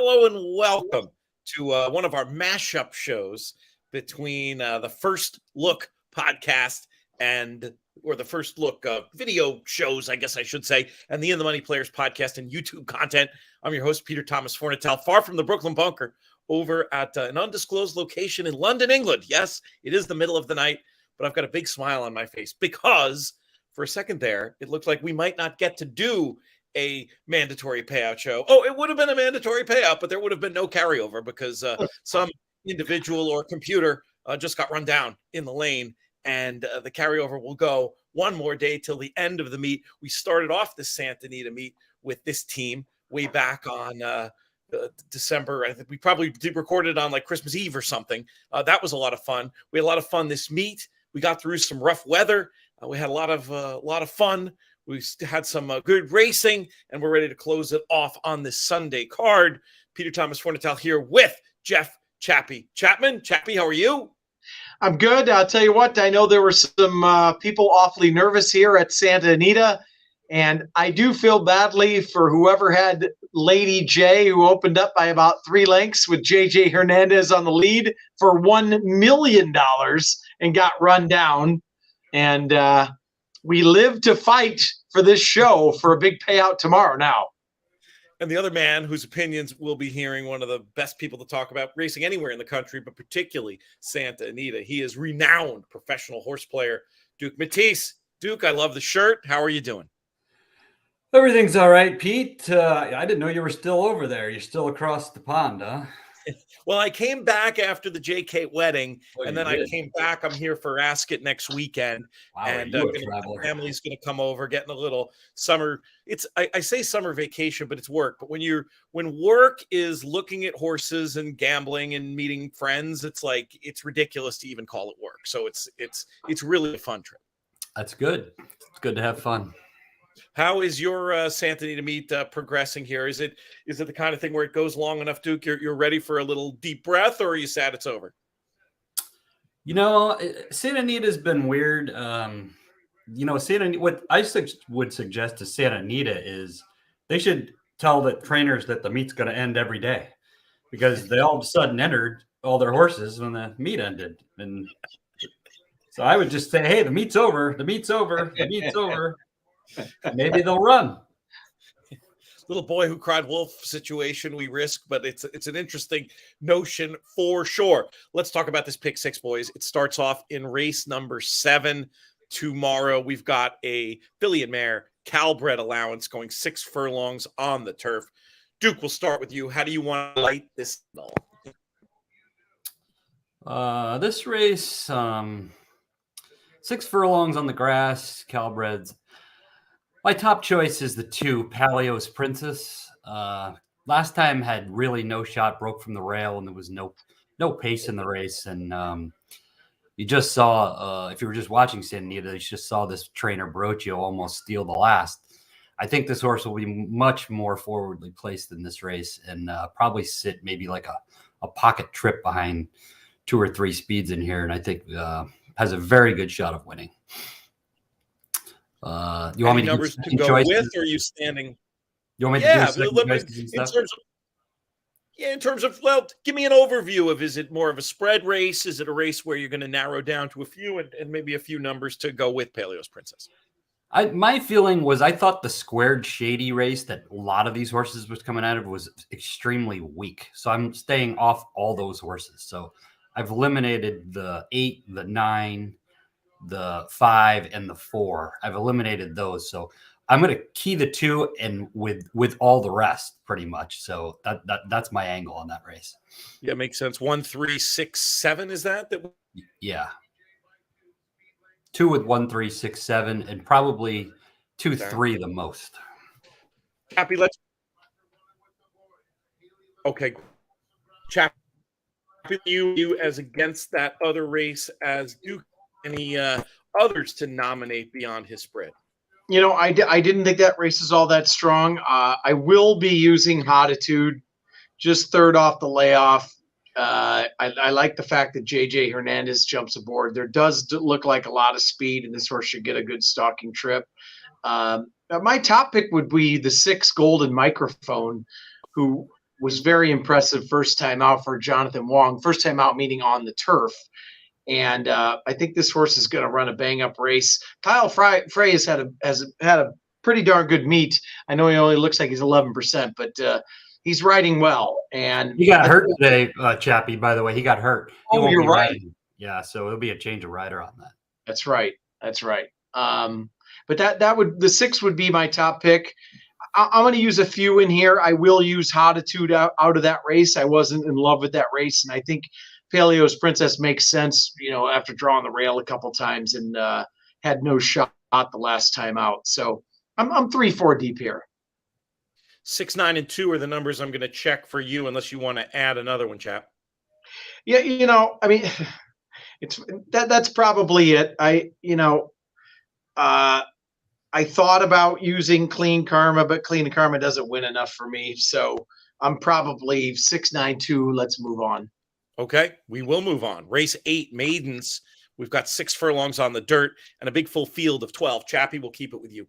Hello and welcome to one of our mashup shows between the First Look podcast or the First Look video shows, I guess I should say, and the In the Money Players podcast and YouTube content. I'm your host, Peter Thomas Fornatel, far from the Brooklyn bunker, over at an undisclosed location in London, England. Yes, it is the middle of the night, but I've got a big smile on my face because for a second there, it looked like we might not get to do a mandatory payout show. Oh, it would have been a mandatory payout, but there would have been no carryover because some individual or computer just got run down in the lane, and the carryover will go one more day till the end of the meet. We started off this Santa Anita meet with this team way back on December. I think we probably did record it on like Christmas Eve or something. That was a lot of fun. We had a lot of fun this meet. We got through some rough weather. We had a lot of fun. We had some good racing, and we're ready to close it off on this Sunday card. Peter Thomas Fornatel here with Jeff Chappie. Chapman, Chappie, how are you? I'm good. I'll tell you what, I know there were some people awfully nervous here at Santa Anita, and I do feel badly for whoever had Lady J, who opened up by about 3 lengths with JJ Hernandez on the lead for $1 million and got run down. And we live to fight for this show for a big payout tomorrow now. And the other man whose opinions we'll be hearing, one of the best people to talk about racing anywhere in the country, but particularly Santa Anita. He is renowned professional horse player, Duke Matisse. Duke, I love the shirt. How are you doing? Everything's all right, Pete. I didn't know you were still over there. You're still across the pond, huh? Well, I came back after the JK wedding, and then did. I came back. I'm here for Ask It next weekend. Wow, and my family's going to come over, getting a little summer. I say summer vacation, but it's work. But when work is looking at horses and gambling and meeting friends, it's ridiculous to even call it work. So it's really a fun trip. That's good. It's good to have fun. How is your Santa Anita meet progressing here? Is it the kind of thing where it goes long enough, Duke, you're ready for a little deep breath, or are you sad it's over? You know, Santa Anita's been weird. What I would suggest to Santa Anita is they should tell the trainers that the meet's going to end every day, because they all of a sudden entered all their horses when the meet ended. And so I would just say, hey, the meet's over. The meet's over. The meet's over. Maybe they'll run. Little boy who cried wolf situation we risk, but it's an interesting notion for sure. Let's talk about this pick 6, boys. It starts off in race number 7 tomorrow. We've got a filly and mare Calbred allowance going 6 furlongs on the turf. Duke, we'll start with you. How do you want to light this ball? This race, 6 furlongs on the grass, Calbred's. My top choice is the 2, Paleo's Princess. Last time had really no shot, broke from the rail, and there was no pace in the race. And you just saw, if you were just watching Santa Anita, you just saw this trainer Brocchio almost steal the last. I think this horse will be much more forwardly placed in this race and probably sit maybe like a pocket trip behind 2 or 3 speeds in here. And I think has a very good shot of winning. You want me to numbers to go choices? With, or are you standing? You want me to in terms of, well, give me an overview of, is it more of a spread race? Is it a race where you're going to narrow down to a few and maybe a few numbers to go with Paleo's Princess? My feeling was I thought the squared shady race that a lot of these horses was coming out of was extremely weak. So I'm staying off all those horses. So I've eliminated the 8, the 9, the 5, and the 4. I've eliminated those. So I'm going to key the 2 and with all the rest pretty much. So that's my angle on that race. Yeah, makes sense. 1, 3, 6, 7. Is that? Yeah. 2 with 1, 3, 6, 7, and probably 2, 3 the most. Happy. Okay. Chappie, you as against that other race as Duke. Any others to nominate beyond his spread? You know, I didn't think that race is all that strong. I will be using Hotitude, just 3rd off the layoff. I like the fact that JJ Hernandez jumps aboard. There does look like a lot of speed, and this horse should get a good stalking trip. My top pick would be the 6 Golden Microphone, who was very impressive first time out for Jonathan Wong. First time out meaning on the turf. And I think this horse is going to run a bang-up race. Kyle Frey has had a pretty darn good meet. I know he only looks like he's 11%, but he's riding well. And he got hurt today, Chappie. By the way, he got hurt. Oh, you're right. Riding. Yeah, so it'll be a change of rider on that. That's right. But the 6 would be my top pick. I'm going to use a few in here. I will use Hoditude out of that race. I wasn't in love with that race, and I think Paleo's Princess makes sense, after drawing the rail a couple times and had no shot the last time out. So I'm 3-4 deep here. 6, 9, and 2 are the numbers I'm going to check for you, unless you want to add another one, chap. Yeah, I mean, that's probably it. I thought about using Clean Karma, but Clean Karma doesn't win enough for me. So I'm probably 6, 9, 2. Let's move on. Okay, we will move on. Race 8, Maidens. We've got 6 furlongs on the dirt and a big full field of 12. Chappie, we'll keep it with you.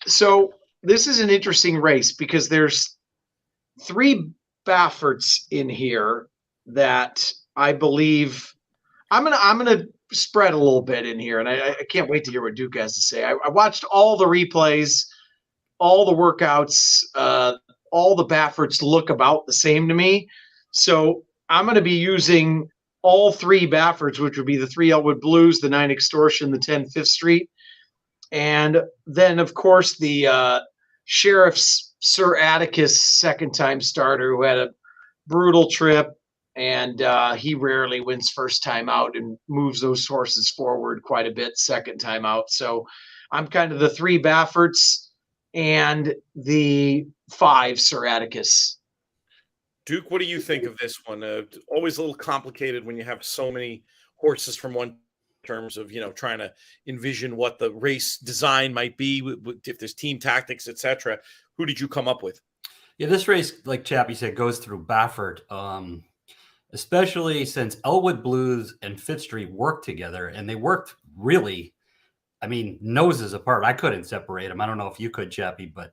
So this is an interesting race because there's 3 Bafferts in here that I believe I'm gonna spread a little bit in here, and I can't wait to hear what Duke has to say. I watched all the replays, all the workouts. All the Bafferts look about the same to me. So I'm going to be using all 3 Bafferts, which would be the 3 Elwood Blues, the 9 Extortion, the 10 Fifth Street. And then, of course, the Sheriff's Sir Atticus second-time starter who had a brutal trip, and he rarely wins first time out and moves those horses forward quite a bit second time out. So I'm kind of the 3 Bafferts and the 5 Sir Atticus. Duke, what do you think of this one? Always a little complicated when you have so many horses from one terms of, trying to envision what the race design might be, if there's team tactics, etc. Who did you come up with? Yeah, this race, like Chappie said, goes through Baffert, especially since Elwood Blues and Fifth Street worked together, and they worked really, noses apart. I couldn't separate them. I don't know if you could, Chappie, but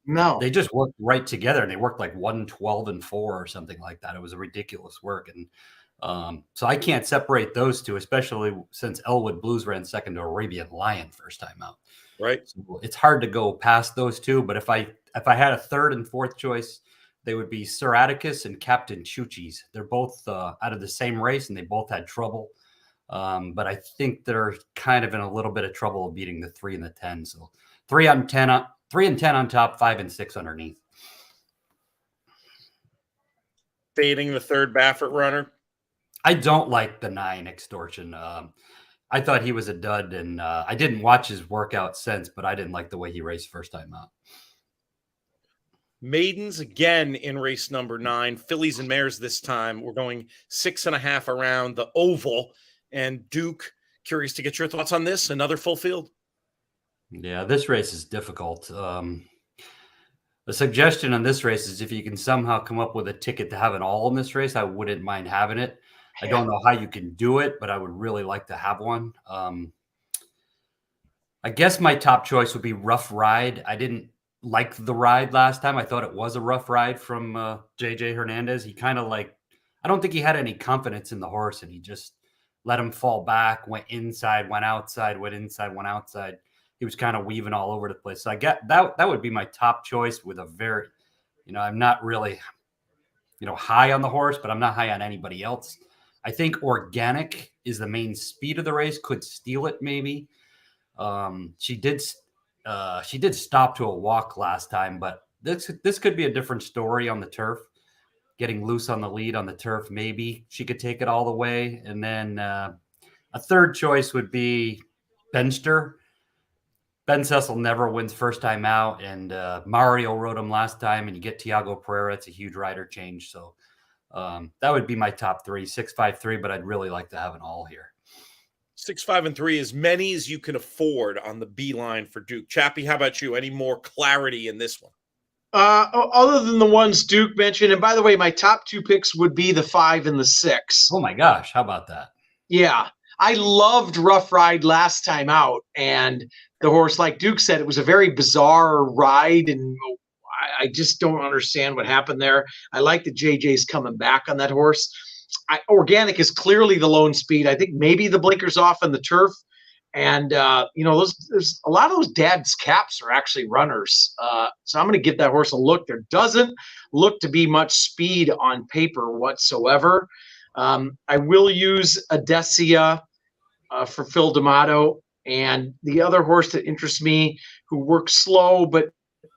no, they just worked right together, and they worked like 1-12 and 4 or something like that. It was a ridiculous work, and so I can't separate those two, especially since Elwood Blues ran second to Arabian Lion first time out. Right. So it's hard to go past those two. But if I had a third and fourth choice, they would be Sir Atticus and Captain Chuchis. They're both out of the same race, and they both had trouble. But I think they're kind of in a little bit of trouble of beating the 3 and the 10. So 3 and 10 on top, 5 and 6 underneath. Fading the third Baffert runner. I don't like the 9 Extortion. I thought he was a dud, and I didn't watch his workout since, but I didn't like the way he raced first time out. Maidens again in race number 9. Fillies and mares this time. We're going 6.5 around the oval. And Duke, curious to get your thoughts on this. Another full field. Yeah, this race is difficult. The suggestion on this race is if you can somehow come up with a ticket to have it all in this race, I wouldn't mind having it. I don't know how you can do it, but I would really like to have one. I guess my top choice would be Rough Ride. I didn't like the ride last time. I thought it was a rough ride from JJ Hernandez. He kind of I don't think he had any confidence in the horse, and he just let him fall back, went inside, went outside, went inside, went outside. He was kind of weaving all over the place. So I get that would be my top choice with a very, I'm not really, high on the horse, but I'm not high on anybody else. I think Organic is the main speed of the race, could steal it maybe. She did stop to a walk last time, but this could be a different story on the turf. Getting loose on the lead on the turf, maybe she could take it all the way. And then a third choice would be Benster. Ben Cecil never wins first time out, and Mario rode him last time, and you get Tiago Pereira. It's a huge rider change. So that would be my top 3, 6, 5, 3, but I'd really like to have an all here. 6, 5, and 3, as many as you can afford on the B line for Duke. Chappie, how about you? Any more clarity in this one? Other than the ones Duke mentioned, and by the way, my top 2 picks would be the 5 and the 6. Oh my gosh, how about that? Yeah, I loved Rough Ride last time out, and the horse, like Duke said, it was a very bizarre ride, and I just don't understand what happened there. I like that JJ's coming back on that horse. Organic is clearly the lone speed. I think maybe the blinkers off on the turf. And, there's a lot of those dad's caps are actually runners. So I'm going to give that horse a look. There doesn't look to be much speed on paper whatsoever. I will use Adesia for Phil D'Amato. And the other horse that interests me, who works slow, but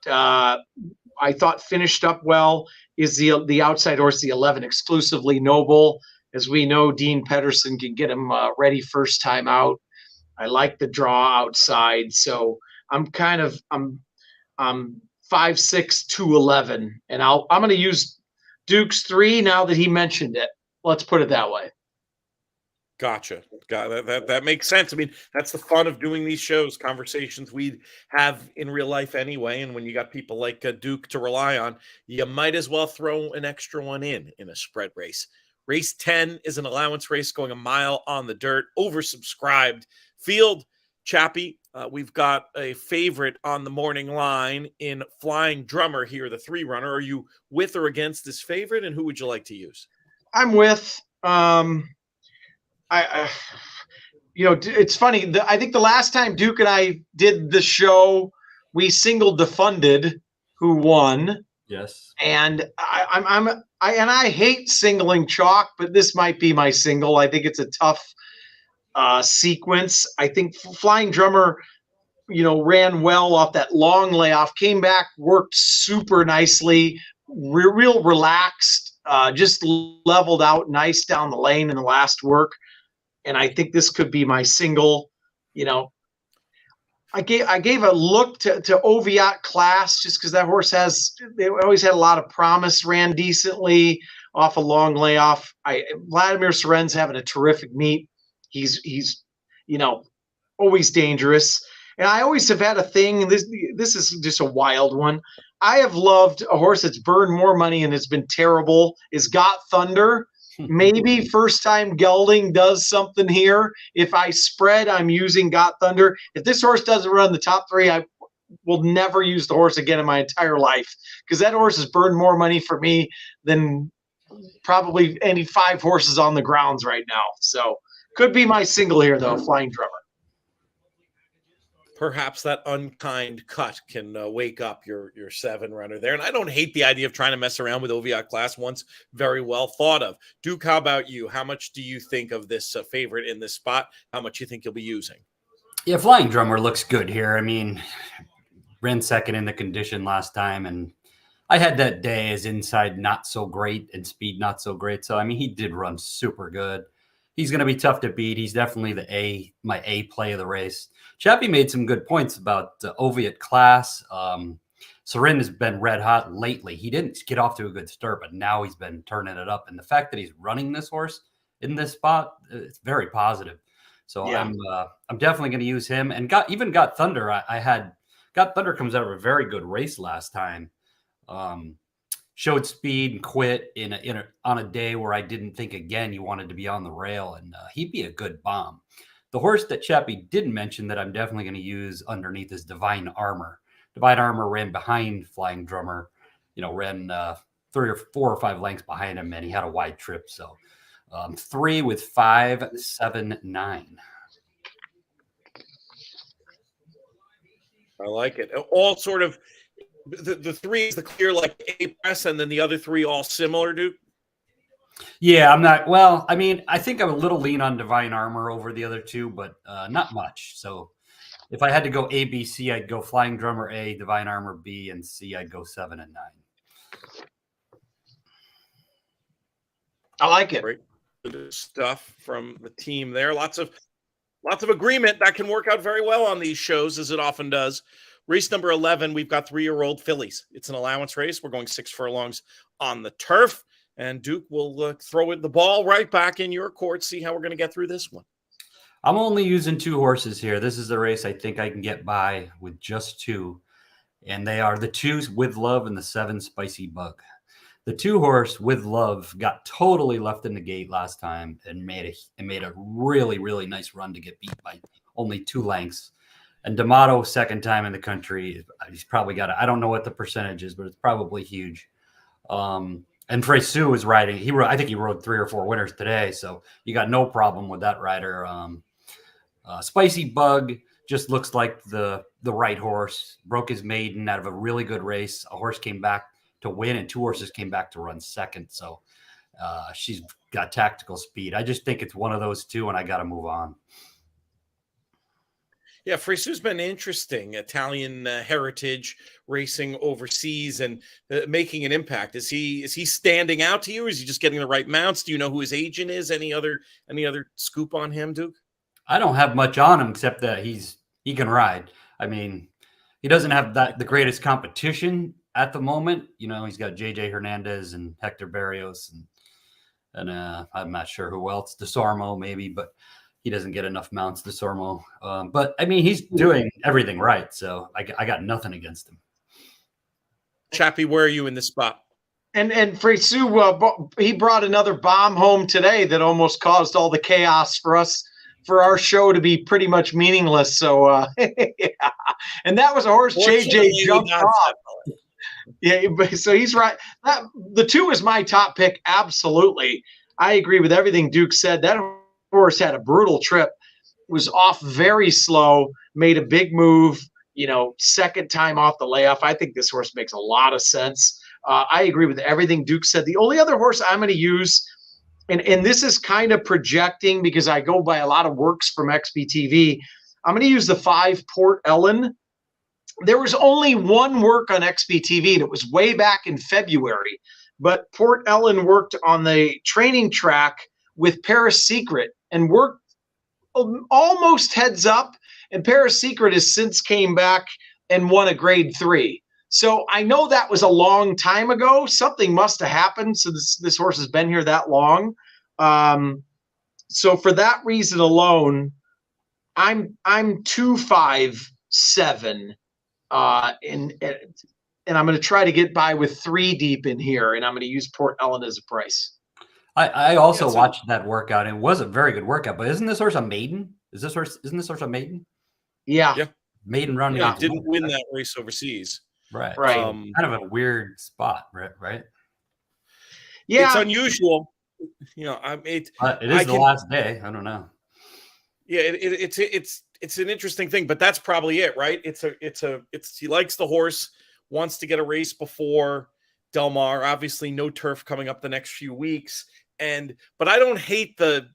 I thought finished up well, is the outside horse, the 11, Exclusively Noble. As we know, Dean Pedersen can get him ready first time out. I like the draw outside, so I'm 5'6", 211, and I'm going to use Duke's 3 now that he mentioned it. Let's put it that way. Gotcha. That makes sense. I mean, that's the fun of doing these shows, conversations we have in real life anyway. And when you got people like Duke to rely on, you might as well throw an extra one in a spread race. Race 10 is an allowance race going a mile on the dirt, oversubscribed field. Chappie, we've got a favorite on the morning line in Flying Drummer here, the 3 runner. Are you with or against this favorite, and who would you like to use? I'm with. It's funny. I think the last time Duke and I did the show, we singled the funded who won. Yes. And I hate singling chalk, but this might be my single. I think it's a tough sequence. I think Flying Drummer, ran well off that long layoff, came back, worked super nicely, real relaxed, just leveled out nice down the lane in the last work. And I think this could be my single. I gave a look to Oviat Class just because that horse they always had a lot of promise, ran decently off a long layoff. Vladimir Seren's having a terrific meet. He's always dangerous. And I always have had a thing, and this is just a wild one. I have loved a horse that's burned more money and has been terrible, is Got Thunder. Maybe first time gelding does something here. If I spread, I'm using Got Thunder. If this horse doesn't run the top 3, I will never use the horse again in my entire life, because that horse has burned more money for me than probably any 5 horses on the grounds right now. So could be my single here, though, Flying Drummer. Perhaps that unkind cut can wake up your 7 runner there. And I don't hate the idea of trying to mess around with Oviat Class once. Very well thought of. Duke, how about you? How much do you think of this favorite in this spot? How much you think you'll be using? Yeah, Flying Drummer looks good here. I mean, ran second in the condition last time, and I had that day as inside not so great and speed not so great. So, I mean, he did run super good. He's going to be tough to beat. He's definitely my A play of the race. Chappie made some good points about Oviat Class. Seren has been red hot lately. He didn't get off to a good start, but now he's been turning it up. And the fact that he's running this horse in this spot, it's very positive. So yeah. I'm definitely going to use him. And Got Thunder. I had Got Thunder comes out of a very good race last time. Showed speed and quit on a day where I didn't think again you wanted to be on the rail, and he'd be a good bomb. The horse that Chappie didn't mention that I'm definitely going to use underneath is Divine Armor. Divine Armor ran behind Flying Drummer, ran 3 or 4 or 5 lengths behind him, and he had a wide trip. So 3 with 5, 7, 9. I like it. All sort of the 3 is the clear like A press, and then the other 3 all similar, Duke. Yeah, I'm not. Well, I mean, I think I'm a little lean on Divine Armor over the other 2, but not much. So if I had to go A, B, C, I'd go Flying Drummer A, Divine Armor B, and C, I'd go 7 and 9. I like it. Great stuff from the team there. Lots of agreement. That can work out very well on these shows, as it often does. Race number 11, we've got 3-year-old fillies. It's an allowance race. We're going 6 furlongs on the turf. And Duke will throw the ball right back in your court, see how we're going to get through this one. I'm only using 2 horses here. This is the race I think I can get by with just 2. And they are the 2 With Love and the 7 Spicy Bug. The 2 horse With Love got totally left in the gate last time and made a really, really nice run to get beat by only 2 lengths. And D'Amato, second time in the country, he's probably got I don't know what the percentage is, but it's probably huge. And Fresu is riding. I think he rode 3 or 4 winners today, so you got no problem with that rider. Spicy Bug just looks like the right horse. Broke his maiden out of a really good race. A horse came back to win, and 2 horses came back to run second. So she's got tactical speed. I just think it's one of those 2, and I got to move on. Yeah, Fresu's been interesting. Italian heritage, racing overseas, and making an impact. Is he standing out to you? Or is he just getting the right mounts? Do you know who his agent is? Any other scoop on him, Duke? I don't have much on him except that he can ride. I mean, he doesn't have the greatest competition at the moment. You know, he's got JJ Hernandez and Hector Barrios and I'm not sure who else. DeSormo maybe, but he doesn't get enough mounts, DeSormo. But I mean, he's doing everything right, so I got nothing against him. Chappie, where are you in this spot? And Fresu, he brought another bomb home today that almost caused all the chaos for our show to be pretty much meaningless. So, yeah. And that was a horse JJ jumped off. Yeah, so he's right. The 2 is my top pick. Absolutely. I agree with everything Duke said. That horse had a brutal trip, was off very slow, made a big move, second time off the layoff. I think this horse makes a lot of sense. I agree with everything Duke said. The only other horse I'm going to use, and this is kind of projecting because I go by a lot of works from XBTV, I'm going to use the 5 Port Ellen. There was only one work on XBTV, and it was way back in February. But Port Ellen worked on the training track with Paris Secret and worked almost heads up. And Paris Secret has since came back and won a grade 3. So I know that was a long time ago. Something must have happened. So this horse has been here that long. So for that reason alone, I'm 257. And I'm going to try to get by with 3 deep in here, and I'm going to use Port Ellen as a price. I also watched that workout, and it was a very good workout. But isn't this horse a maiden? Isn't this horse a maiden? Yeah. Maiden running. Yeah, didn't win that race overseas. Right. Kind of a weird spot, right? Yeah, it's unusual. It is the last day. I don't know. Yeah, it's an interesting thing, but that's probably it, right? He likes the horse, wants to get a race before Del Mar. Obviously, no turf coming up the next few weeks, but I don't hate the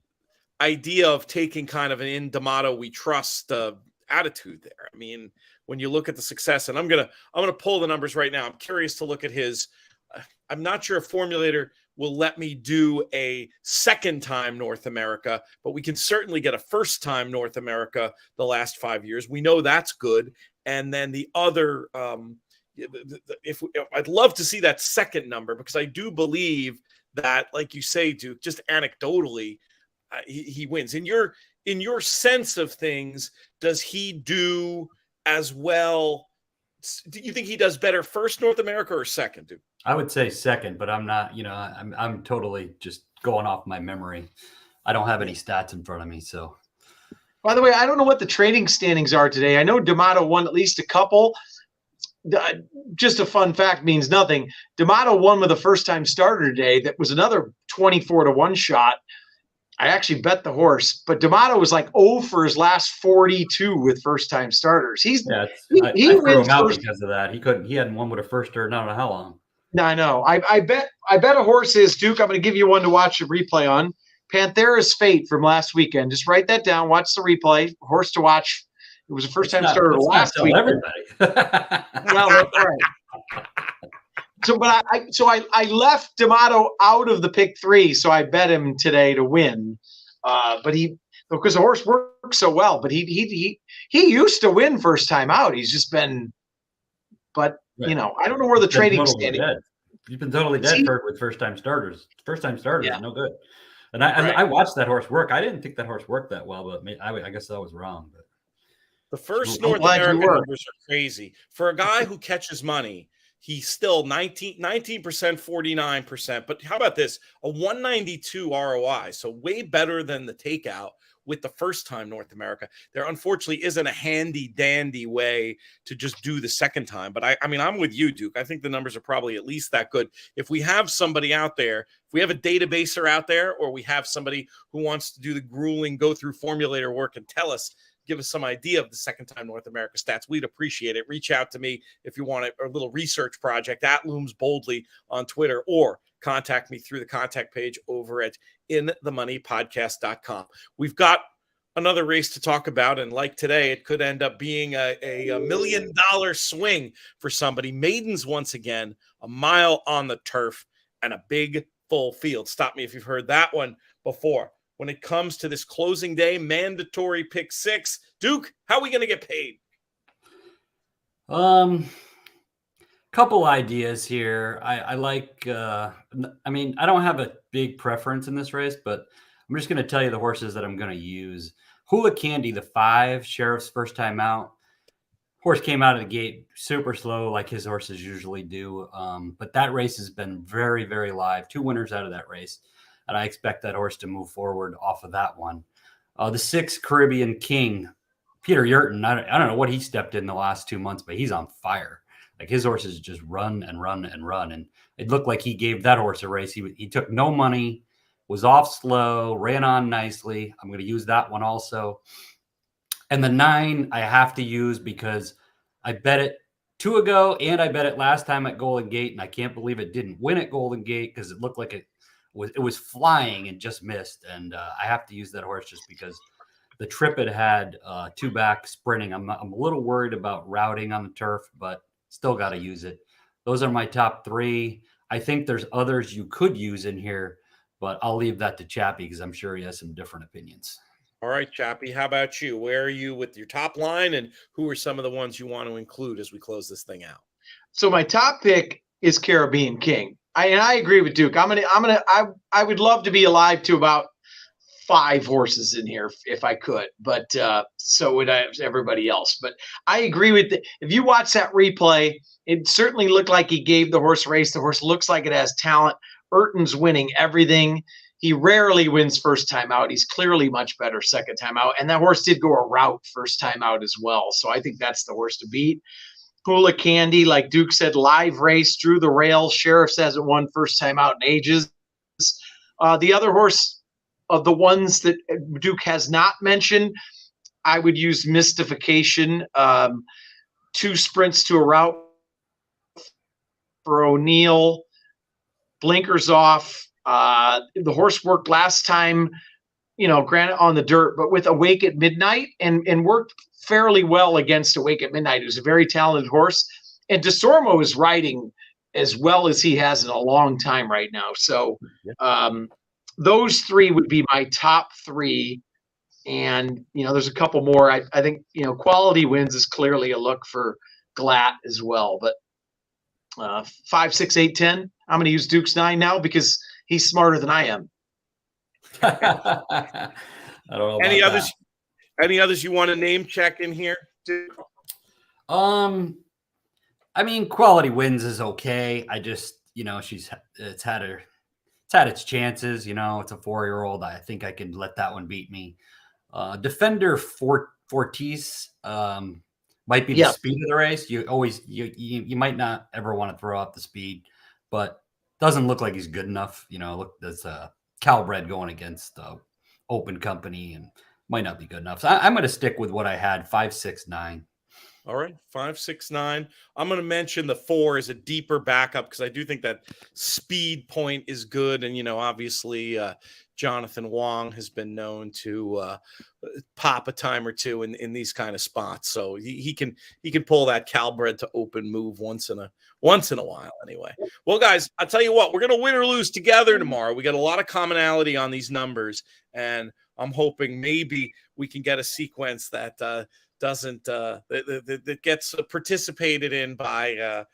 idea of taking kind of an in D'Amato we trust attitude there. I mean, when you look at the success, and I'm gonna pull the numbers right now. I'm curious to look at his. I'm not sure if Formulator will let me do a second time North America, but we can certainly get a first time North America the last 5 years. We know that's good. And then the other, I'd love to see that second number, because I do believe that, like you say, Duke, just anecdotally, he wins. In your sense of things, does he do as well? Do you think he does better first North America or second, Duke? I would say second, but I'm not, I'm totally just going off my memory. I don't have any stats in front of me. So, by the way, I don't know what the trading standings are today. I know D'Amato won at least a couple. Just a fun fact, means nothing. D'Amato won with a first-time starter today. That was another 24-1 shot. I actually bet the horse, but D'Amato was like 0 for his last 42 with first-time starters. He threw him out because of that. He hadn't won with a first or not know how long. No, I know. I bet a horse is, Duke. I'm going to give you one to watch the replay on. Panthera's Fate from last weekend. Just write that down. Watch the replay. Horse to watch. It was a first-time starter last week. Everybody. Well, that's right. So I left D'Amato out of the pick 3, so I bet him today to win. But because the horse works so well, but he used to win first time out. He's just been, but right. I don't know where the trading standing. He's been totally dead with first time starters. First time starters, no good. And I watched that horse work. I didn't think that horse worked that well, but I guess I was wrong. But the first North American numbers are crazy for a guy who catches money. He's still 19%, 49%. But how about this? A 192 ROI, so way better than the takeout with the first time North America. There unfortunately isn't a handy dandy way to just do the second time. But I mean, I'm with you, Duke. I think the numbers are probably at least that good. If we have somebody out there, if we have a databaser out there, or we have somebody who wants to do the grueling go through formulator work and give us some idea of the second time North America stats, we'd appreciate it. Reach out to me if you want a little research project at Looms Boldly on Twitter, or contact me through the contact page over at inthemoneypodcast.com. We've got another race to talk about, and like today, it could end up being a $1 million swing for somebody. Maidens once again, a mile on the turf and a big full field. Stop me if you've heard that one before. When it comes to this closing day mandatory pick 6, Duke, how are we going to get paid? Couple ideas here. I like, I mean, I don't have a big preference in this race, but I'm just going to tell you the horses that I'm going to use. Hula Candy, the 5, Sheriff's first time out. Horse came out of the gate super slow, like his horses usually do. But that race has been very, very live. 2 winners out of that race. And I expect that horse to move forward off of that one. The 6, Caribbean King, Peter Yurton. I don't know what he stepped in the last 2 months, but he's on fire. Like his horses just run and run and run. And it looked like he gave that horse a race. He took no money, was off slow, ran on nicely. I'm going to use that one also. And the 9 I have to use because I bet it 2 ago and I bet it last time at Golden Gate. And I can't believe it didn't win at Golden Gate because it looked like it was flying and just missed. And I have to use that horse just because the trip it had 2 back sprinting. I'm a little worried about routing on the turf, but still got to use it. Those are my top 3. I think there's others you could use in here, but I'll leave that to Chappie because I'm sure he has some different opinions. All right, Chappie, how about you? Where are you with your top line, and who are some of the ones you want to include as we close this thing out? So my top pick is Caribbean King. I agree with Duke. I would love to be alive to about 5 horses in here if I could, but so would everybody else. But I agree with if you watch that replay, it certainly looked like he gave the horse a race. The horse looks like it has talent. Urton's winning everything. He rarely wins first time out. He's clearly much better second time out. And that horse did go a route first time out as well. So I think that's the horse to beat. Hula Candy, like Duke said, live race, drew the rail. Sheriff's hasn't won first time out in ages. The other horse of the ones that Duke has not mentioned, I would use Mystification. 2 sprints to a route for O'Neill. Blinkers off. The horse worked last time, granted on the dirt, but with Awake at Midnight and worked fairly well against Awake at Midnight. It was a very talented horse. And DeSormo is riding as well as he has in a long time right now. So those 3 would be my top 3. And, there's a couple more. I think, Quality Wins is clearly a look for Glatt as well. But 5, 6, 8, 10. I'm going to use Duke's 9 now because he's smarter than I am. I don't know. Any others? Any others you want to name check in here? I mean, Quality Wins is okay. I just, it's had its chances. It's a 4-year-old. I think I can let that one beat me. Defender Fortis might be the speed of the race. You might not ever want to throw out the speed, but doesn't look like he's good enough. Look, there's a Calbred going against Open Company and might not be good enough. So I'm going to stick with what I had, 5, 6, 9. All right, 5, 6, 9. I'm going to mention the 4 as a deeper backup because I do think that speed point is good. And, obviously Jonathan Wong has been known to pop a time or two in these kind of spots. So he can pull that Calbred to Open move once in a while anyway. Well, guys, I'll tell you what, we're going to win or lose together tomorrow. We got a lot of commonality on these numbers, and I'm hoping maybe we can get a sequence that that gets participated in by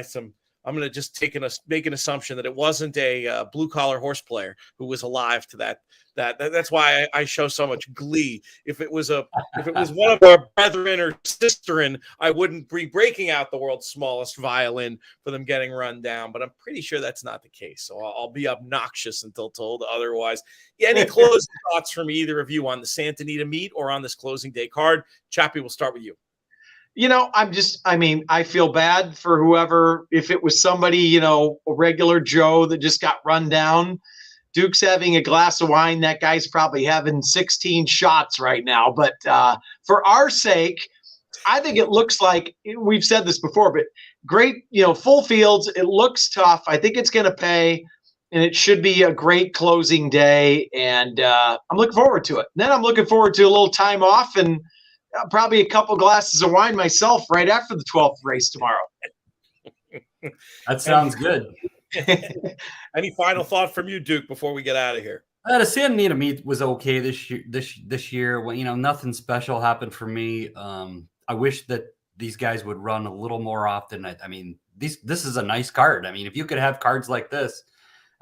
some I'm going to just make an assumption that it wasn't a blue collar horse player who was alive to that. That's why I show so much glee. If it was one of our brethren or sisterin, I wouldn't be breaking out the world's smallest violin for them getting run down. But I'm pretty sure that's not the case. So I'll be obnoxious until told otherwise. Any closing thoughts from either of you on the Santa Anita meet or on this closing day card? Chappie, we'll start with you. I feel bad for whoever, if it was somebody, a regular Joe that just got run down. Duke's having a glass of wine. That guy's probably having 16 shots right now. But for our sake, I think it looks like, we've said this before, but great, full fields. It looks tough. I think it's going to pay, and it should be a great closing day. And I'm looking forward to it. Then I'm looking forward to a little time off and probably a couple glasses of wine myself right after the 12th race tomorrow. That sounds good. Any final thought from you, Duke, before we get out of here? The Santa Anita meet was okay this year. Well, nothing special happened for me. I wish that these guys would run a little more often. This is a nice card. If you could have cards like this,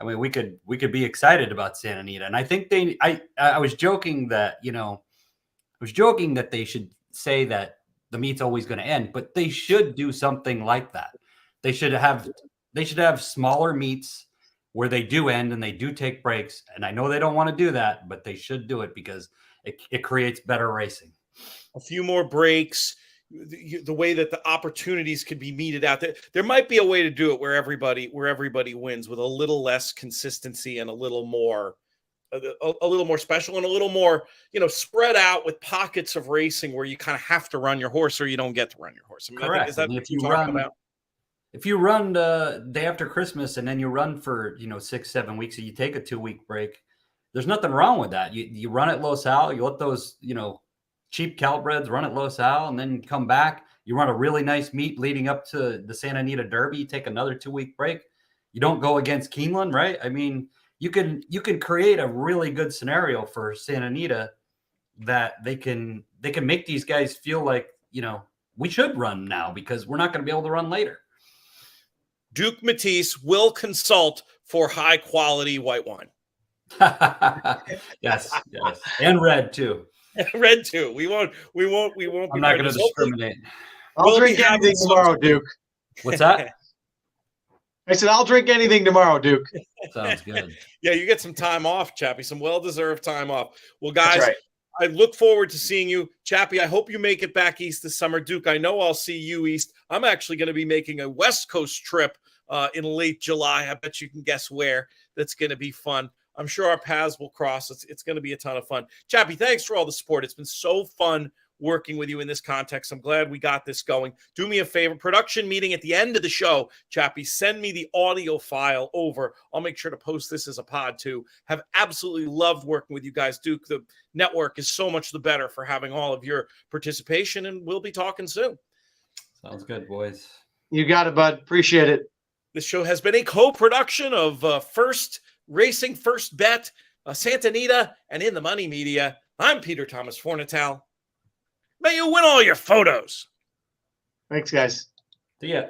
we could be excited about Santa Anita. And I think I was joking that they should say that the meet's always going to end, but they should do something like that. They should have smaller meets where they do end and they do take breaks. And I know they don't want to do that, but they should do it because it creates better racing. A few more breaks, the way that the opportunities could be meted out there might be a way to do it where everybody wins with a little less consistency and a little more special and a little more, spread out with pockets of racing where you kind of have to run your horse or you don't get to run your horse. Correct. Is that what you're talking about? If you run the day after Christmas and then you run for 6-7 weeks and you take a 2-week break, there's nothing wrong with that. You run at Los Al, you let those cheap Calbreds run at Los Al, and then come back. You run a really nice meet leading up to the Santa Anita Derby. You take another 2-week break. You don't go against Keeneland, right? You can create a really good scenario for Santa Anita that they can make these guys feel like we should run now because we're not going to be able to run later. Duke Matisse will consult for high quality white wine. Yes, and red too. Red too. We won't. I'm not going to discriminate. I'll drink anything tomorrow, Duke. What's that? I said I'll drink anything tomorrow, Duke. Sounds good. Yeah, you get some time off, Chappie. Some well-deserved time off. Well, guys. That's right. I look forward to seeing you. Chappie, I hope you make it back east this summer. Duke, I know I'll see you east. I'm actually going to be making a West Coast trip in late July. I bet you can guess where. That's going to be fun. I'm sure our paths will cross. It's going to be a ton of fun. Chappie, thanks for all the support. It's been so fun working with you in this context. I'm glad we got this going. Do me a favor, production meeting at the end of the show. Chappie, send me the audio file over. I'll make sure to post this as a pod too. Have absolutely loved working with you guys. Duke, the network is so much the better for having all of your participation, and we'll be talking soon. Sounds good, boys. You got it, bud. Appreciate it. This show has been a co-production of First Racing, First Bet, Santa Anita, and In the Money Media. I'm Peter Thomas Fornatal. May you win all your photos. Thanks, guys. See ya.